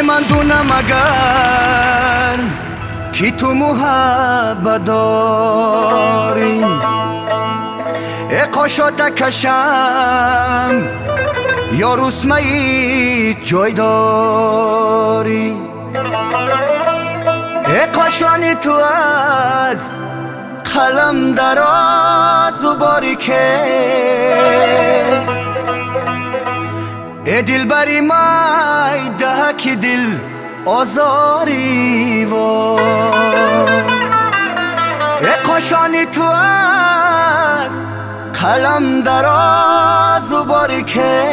من دونم اگر کی تو محبت داری قاشات کشم یا رسمه جای داری قاشانی تو از قلم دراز و باریکه دل بری مای ده کی دل آزاری و قاشانی تو از قلم دراز و باریکه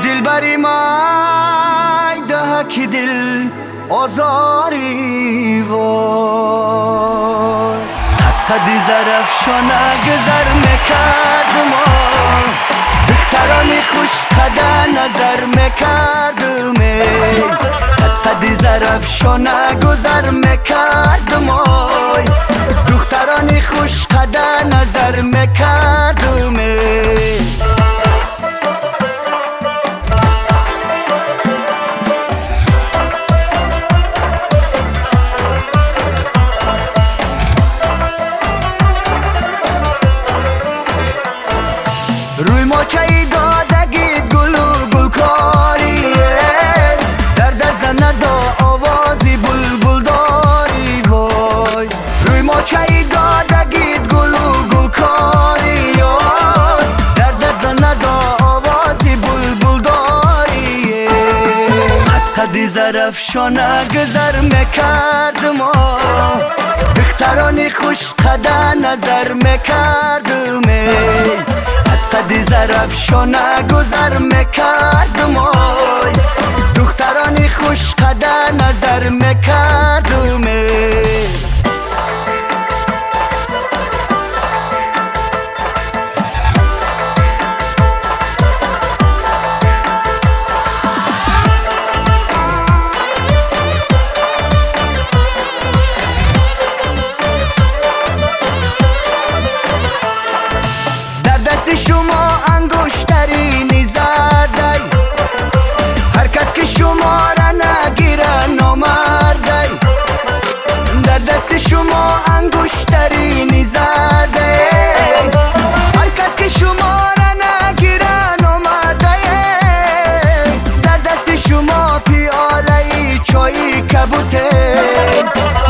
دل بری مای ده کی دل آزاری و حتی دی زرفشانه گذر میکردم دخترانی خوش قده نظر میکردم حتی دی زرفشانه گذر میکردم دخترانی خوش قده نظر میکردم روی ماچه‌ای دادگی گل و گلکاریه درد زنه دا آوازی بلبل داری وای روی ماچه‌ای دادگی گل و گلکاریه درد زنه دا آوازی بلبل داریه حتی دی زرفشانه گذر میکردم دخترانی خوش قده نظر میکردم دی زرفشانه گذر میکردم دخترانی خوش قده نظر میکردم شما انگشتری زدی هر کس که شما را نگیره نامرده در دست شما انگشتری زدی هر کس که شما را نگیره نامرده در دست شما پیاله چای کبوته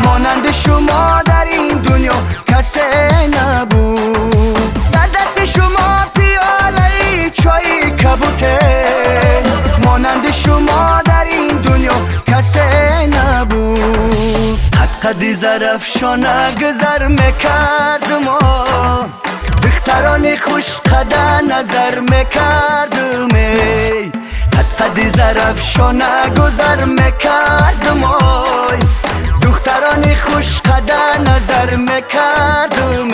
مانند شما در این دنیا کسی نبود در دست شما چای کبوته مانند شما در این دنیا کسی نبود حتی دی زرفشانه گذر میکردم دخترانی خوش قده نظر میکردم حتی دی زرفشانه گذر میکردم دخترانی خوش قده نظر میکردم